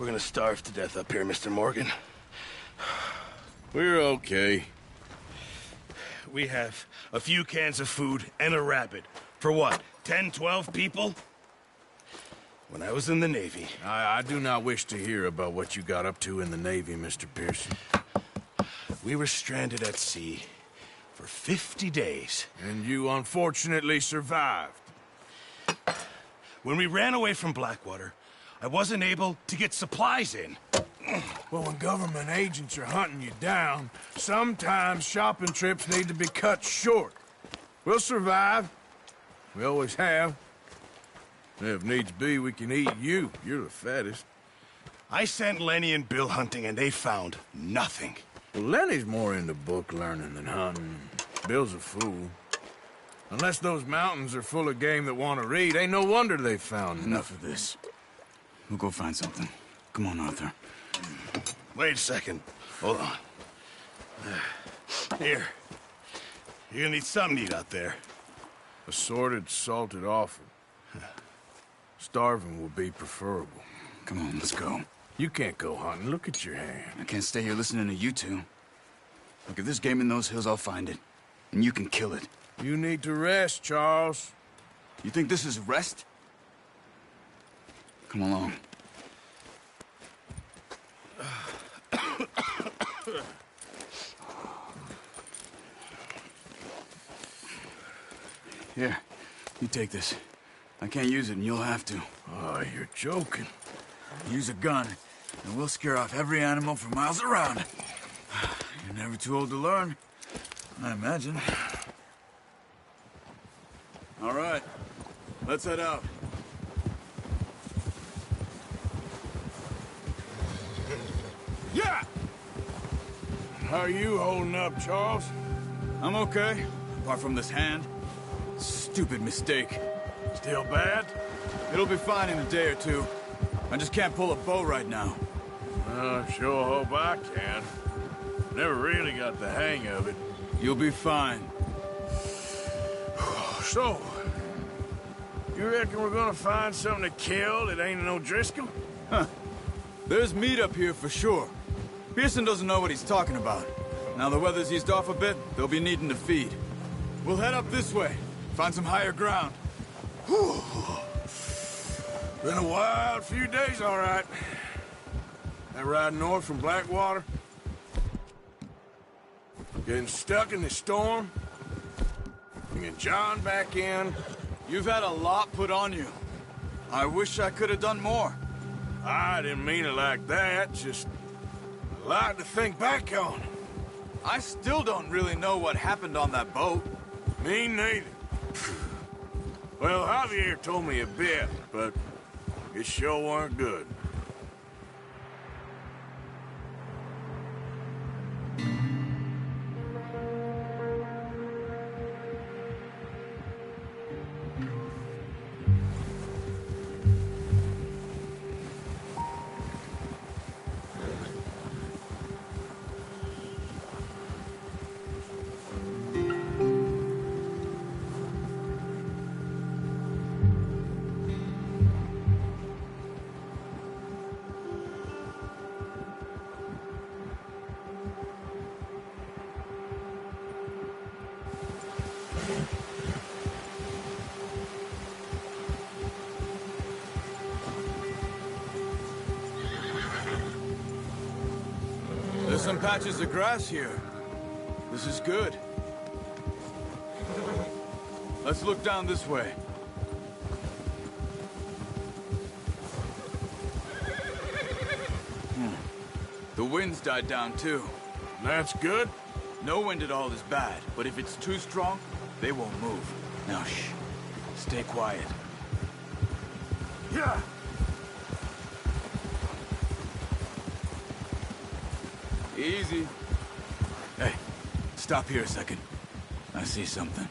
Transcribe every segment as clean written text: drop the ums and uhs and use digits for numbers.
We're gonna starve to death up here, Mr. Morgan. We're okay. We have a few cans of food and a rabbit. For what, 10, 12 people? When I was in the Navy... I do not wish to hear about what you got up to in the Navy, Mr. Pearson. We were stranded at sea for 50 days. And you unfortunately survived. When we ran away from Blackwater, I wasn't able to get supplies in. Well, when government agents are hunting you down, sometimes shopping trips need to be cut short. We'll survive. We always have. If needs be, we can eat you. You're the fattest. I sent Lenny and Bill hunting, and they found nothing. Well, Lenny's more into book learning than hunting. Bill's a fool. Unless those mountains are full of game that want to read, ain't no wonder they found Enough of this. We'll go find something. Come on, Arthur. Wait a second. Hold on. Here. You're gonna need something to eat out there. Assorted, salted offal. Starving will be preferable. Come on, let's go. You can't go hunting. Look at your hand. I can't stay here listening to you two. Look, if there's game in those hills, I'll find it. And you can kill it. You need to rest, Charles. You think this is rest? Come along. Here, you take this. I can't use it, and you'll have to. Oh, you're joking. Use a gun, and we'll scare off every animal for miles around. You're never too old to learn, I imagine. All right, let's head out. Yeah! How are you holding up, Charles? I'm okay, apart from this hand. Stupid mistake. Still bad? It'll be fine in a day or two. I just can't pull a bow right now. I sure hope I can. Never really got the hang of it. You'll be fine. So, you reckon we're gonna find something to kill that ain't no Driscoll? Huh. There's meat up here for sure. Pearson doesn't know what he's talking about. Now the weather's eased off a bit, they'll be needing to feed. We'll head up this way, find some higher ground. Whew. Been a wild few days, all right. That ride north from Blackwater? Getting stuck in the storm? Bringing John back in? You've had a lot put on you. I wish I could have done more. I didn't mean it like that, just a lot to think back on. I still don't really know what happened on that boat. Me neither. Well, Javier told me a bit, but it sure weren't good. There's some patches of grass here. This is good. Let's look down this way. The wind's died down too. That's good? No wind at all is bad, but if it's too strong, they won't move. Now shh. Stay quiet. Yeah. Easy. Hey, stop here a second. I see something.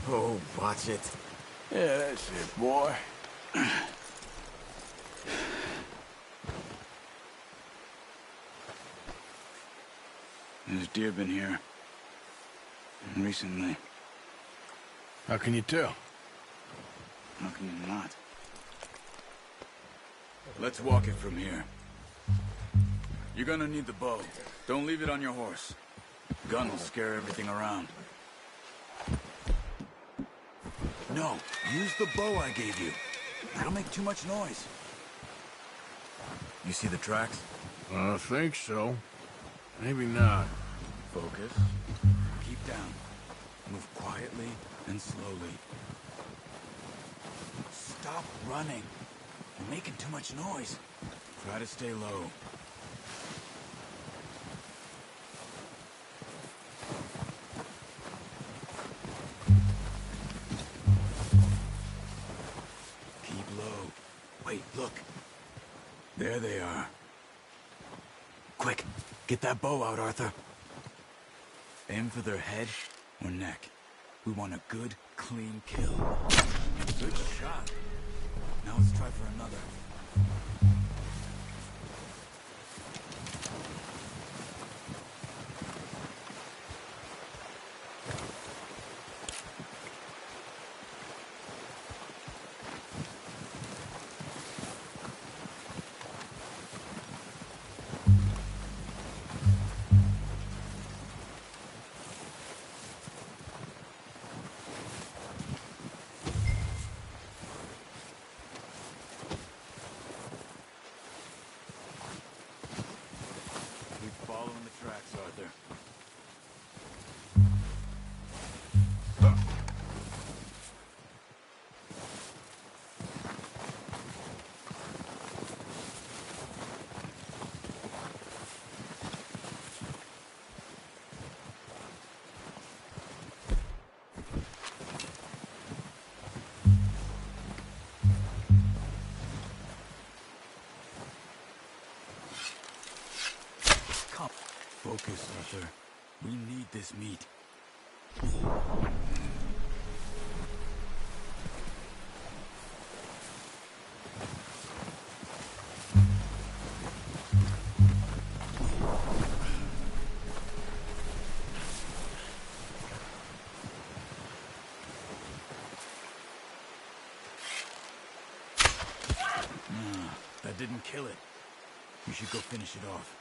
Oh, watch it. Yeah, that's it, boy. There's deer been here. Recently. How can you tell? How can you not? Let's walk it from here. You're gonna need the bow. Don't leave it on your horse. Gun will scare everything around. No, use the bow I gave you. That'll make too much noise. You see the tracks? I think so. Maybe not. Focus. Keep down. Move quietly and slowly. Stop running. You're making too much noise. Try to stay low. Keep low. Wait, look. There they are. Quick, get that bow out, Arthur. Aim for their head or neck. We want a good, clean kill. Good shot. Now let's try for another. Arthur. Focus, Arthur. We need this meat. That didn't kill it. We should go finish it off.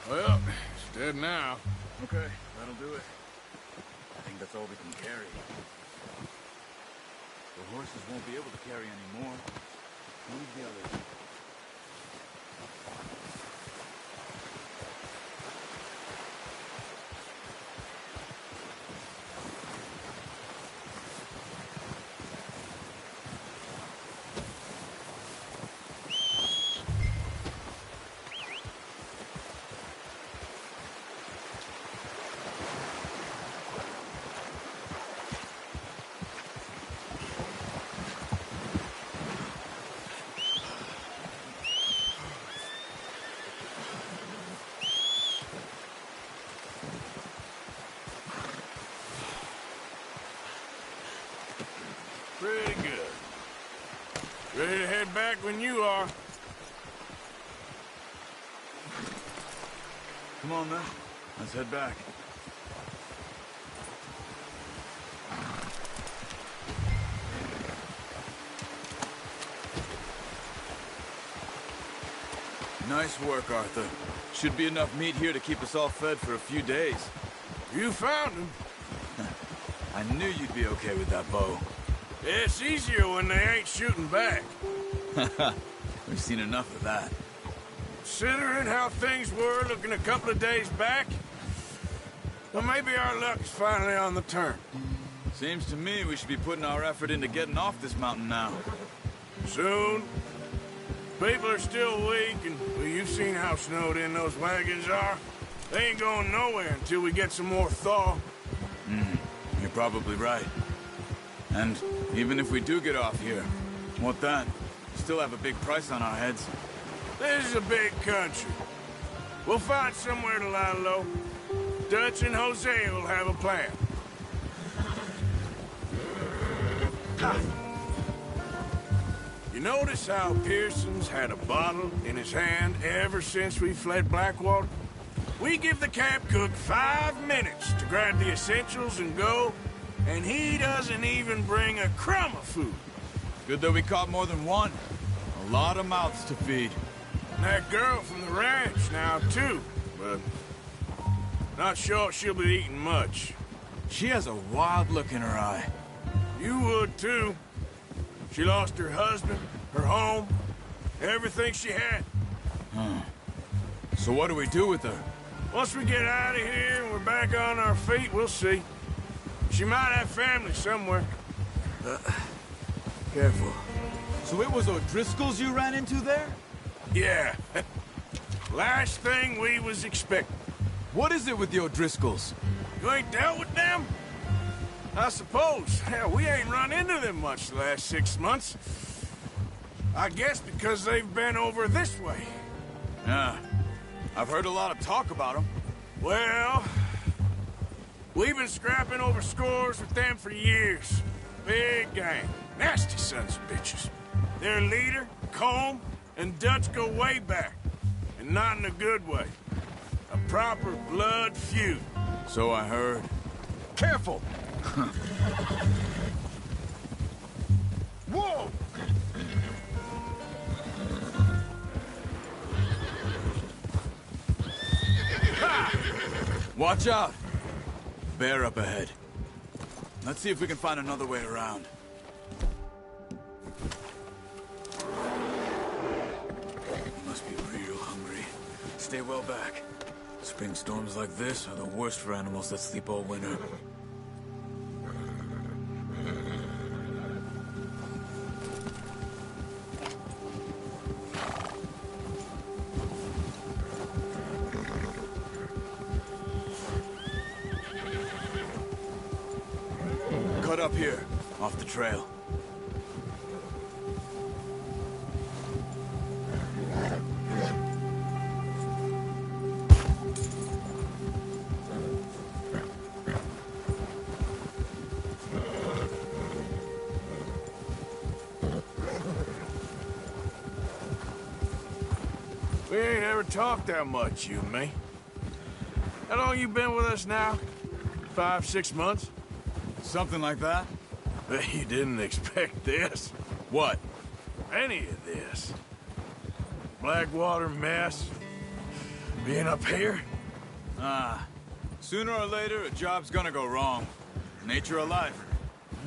Well, it's dead now. Okay, that'll do it. I think that's all we can carry. The horses won't be able to carry any more. Move the others. Pretty good. Ready to head back when you are. Come on, then. Let's head back. Nice work, Arthur. Should be enough meat here to keep us all fed for a few days. You found him. I knew you'd be okay with that bow. It's easier when they ain't shooting back. We've seen enough of that. Considering how things were looking a couple of days back, well, maybe our luck's finally on the turn. Seems to me we should be putting our effort into getting off this mountain now. Soon. People are still weak, and well, you've seen how snowed in those wagons are. They ain't going nowhere until we get some more thaw. You're probably right. And even if we do get off here, what then? We still have a big price on our heads. This is a big country. We'll find somewhere to lie low. Dutch and Hosea will have a plan. You notice how Pearson's had a bottle in his hand ever since we fled Blackwater? We give the camp cook 5 minutes to grab the essentials and go, and he doesn't even bring a crumb of food. Good that we caught more than one. A lot of mouths to feed. And that girl from the ranch now, too, but not sure she'll be eating much. She has a wild look in her eye. You would, too. She lost her husband, her home, everything she had. So what do we do with her? Once we get out of here and we're back on our feet, we'll see. She might have family somewhere. Careful. So it was O'Driscoll's you ran into there? Yeah. Last thing we was expecting. What is it with the O'Driscolls? You ain't dealt with them? I suppose. Hell, we ain't run into them much the last 6 months. I guess because they've been over this way. Yeah. I've heard a lot of talk about them. Well, we've been scrapping over scores with them for years. Big gang. Nasty sons of bitches. Their leader, Colm, and Dutch go way back. And not in a good way. A proper blood feud. So I heard. Careful! Whoa! Watch out! Bear up ahead. Let's see if we can find another way around. You must be real hungry. Stay well back. Spring storms like this are the worst for animals that sleep all winter. Cut up here, off the trail. We ain't ever talked that much, you and me. How long you been with us now? 5, 6 months? Something like that? Bet you didn't expect this. What? Any of this. Blackwater mess. Being up here? Sooner or later, a job's gonna go wrong. Nature of life.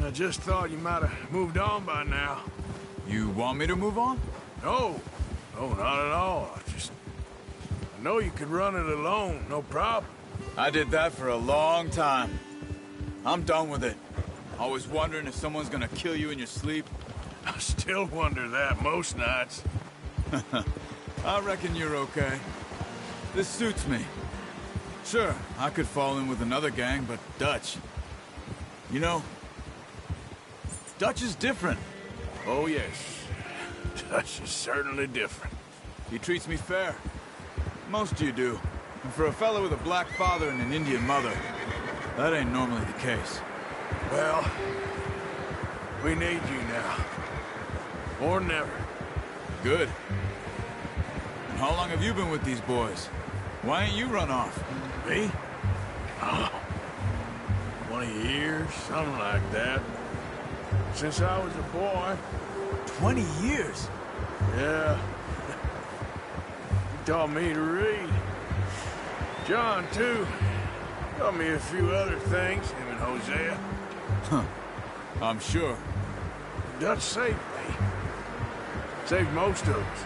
I just thought you might have moved on by now. You want me to move on? No. No, not at all. I know you could run it alone, no problem. I did that for a long time. I'm done with it. Always wondering if someone's gonna kill you in your sleep. I still wonder that most nights. I reckon you're okay. This suits me. Sure, I could fall in with another gang, but Dutch... You know, Dutch is different. Oh, yes. Dutch is certainly different. He treats me fair. Most of you do. And for a fellow with a black father and an Indian mother, that ain't normally the case. Well, we need you now. More than ever. Good. And how long have you been with these boys? Why ain't you run off? Me? Oh, 20 years, something like that. Since I was a boy. 20 years? Yeah. He taught me to read. John, too. Taught me a few other things, him and Hosea. Huh. I'm sure. Dutch saved me. Saved most of us.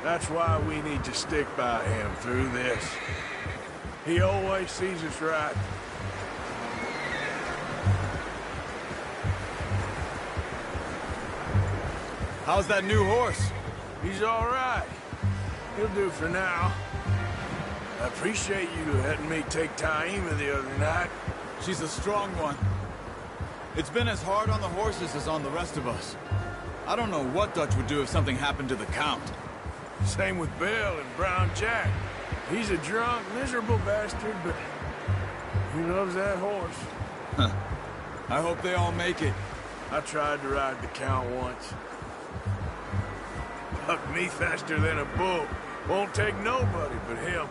That's why we need to stick by him through this. He always sees us right. How's that new horse? He's all right. He'll do for now. I appreciate you letting me take Taima the other night. She's a strong one. It's been as hard on the horses as on the rest of us. I don't know what Dutch would do if something happened to the Count. Same with Bill and Brown Jack. He's a drunk, miserable bastard, but he loves that horse. I hope they all make it. I tried to ride the Count once. Bucked me faster than a bull. Won't take nobody but him.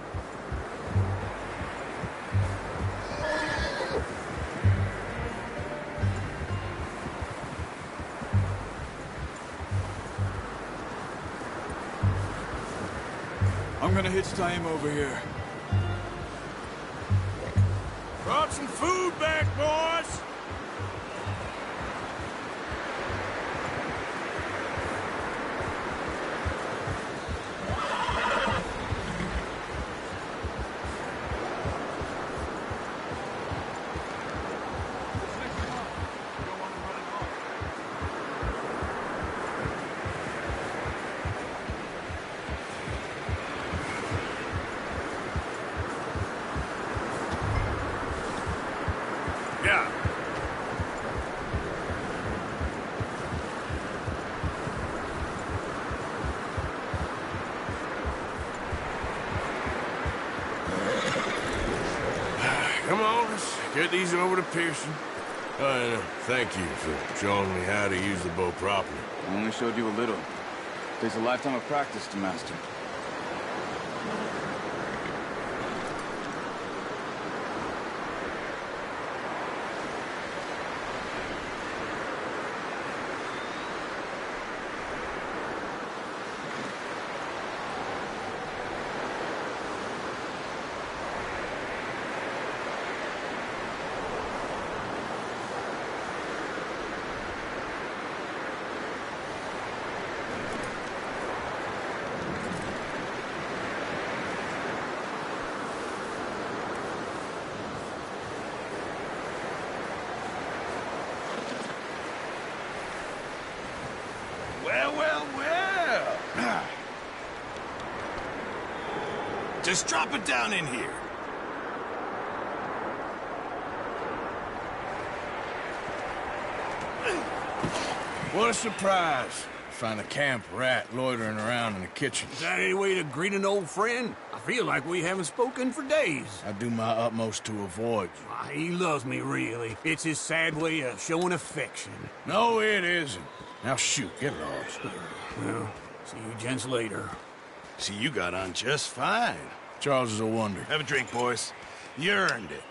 I'm gonna hitch tie him over here. Brought some food back, boys! Yeah. Come on, let's get these over to Pearson. And thank you for showing me how to use the bow properly. I only showed you a little. Takes a lifetime of practice to master. Well. Just drop it down in here. What a surprise. Find a camp rat loitering around in the kitchen. Is that any way to greet an old friend? I feel like we haven't spoken for days. I do my utmost to avoid you. Why, he loves me, really. It's his sad way of showing affection. No, it isn't. Now shoot, get lost. Well, see you gents later. See, you got on just fine. Charles is a wonder. Have a drink, boys. You earned it.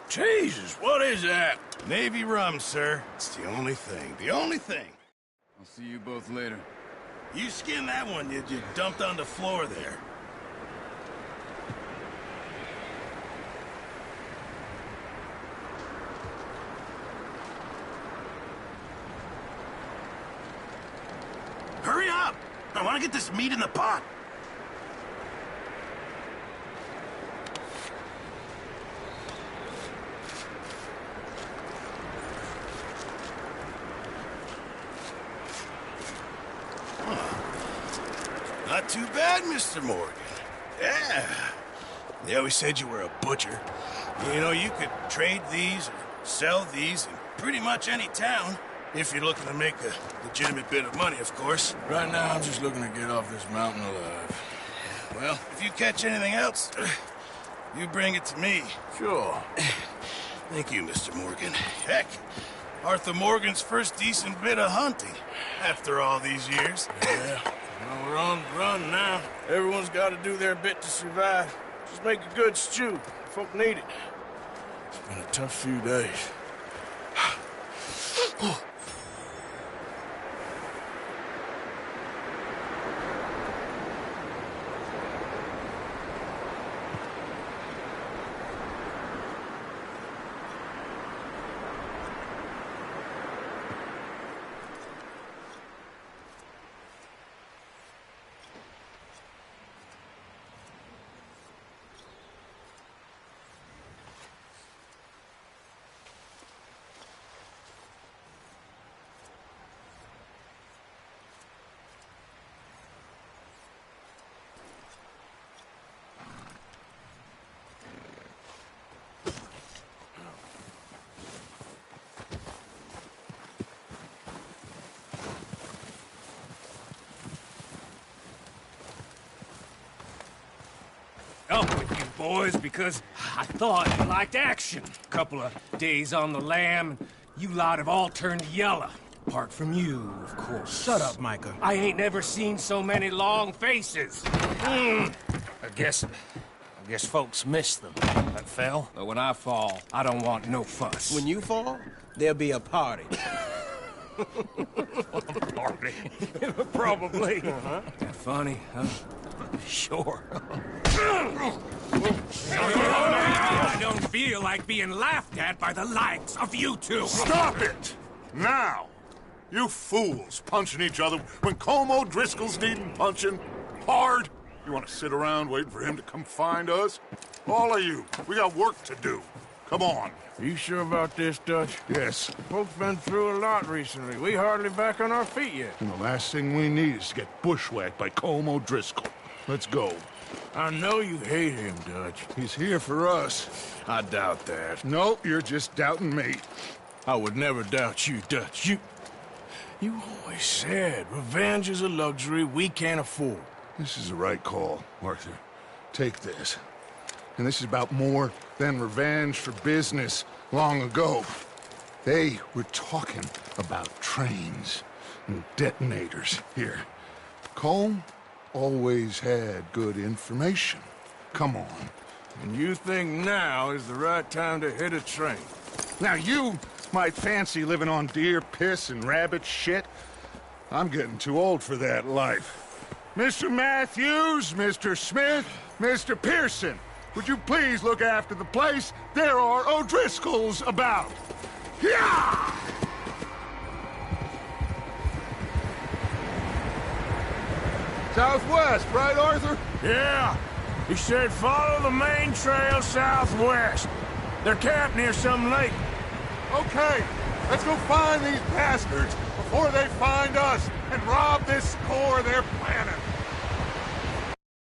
Jesus, what is that? Navy rum, sir. It's the only thing. The only thing. I'll see you both later. You skinned that one you dumped on the floor there. Hurry up! I want to get this meat in the pot. Not too bad, Mr. Morgan. Yeah. They always said you were a butcher. You know, you could trade these or sell these in pretty much any town. If you're looking to make a legitimate bit of money, of course. Right now, I'm just looking to get off this mountain alive. Well, if you catch anything else, you bring it to me. Sure. Thank you, Mr. Morgan. Heck, Arthur Morgan's first decent bit of hunting after all these years. Yeah. Well, we're on the run now. Everyone's got to do their bit to survive. Just make a good stew. Folk need it. It's been a tough few days. Up with you boys because I thought you liked action. Couple of days on the lam, You lot have all turned yellow. Apart from you, of course. Shut up, Micah. I ain't never seen so many long faces. I guess folks miss them. That fell. But when I fall, I don't want no fuss. When you fall, there'll be a party. Party. Probably. That funny, huh? Sure. I don't feel like being laughed at by the likes of you two. Stop it! Now! You fools punching each other when Colm O'Driscoll's needing punching. Hard! You want to sit around waiting for him to come find us? All of you, we got work to do. Come on. Are you sure about this, Dutch? Yes. Folks been through a lot recently. We hardly back on our feet yet. And the last thing we need is to get bushwhacked by Colm O'Driscoll. Let's go. I know you hate him, Dutch. He's here for us. I doubt that. No, you're just doubting me. I would never doubt you, Dutch. You always said revenge is a luxury we can't afford. This is the right call, Arthur. Take this. And this is about more than revenge for business long ago. They were talking about trains and detonators here. Colm always had good information. Come on. And you think now is the right time to hit a train? Now you might fancy living on deer piss and rabbit shit. I'm getting too old for that life. Mr. Matthews, Mr. Smith, Mr. Pearson, would you please look after the place? There are O'Driscolls about. Yeah! Southwest, right, Arthur? Yeah. He said follow the main trail southwest. They're camped near some lake. Okay, let's go find these bastards before they find us and rob this score they're planning.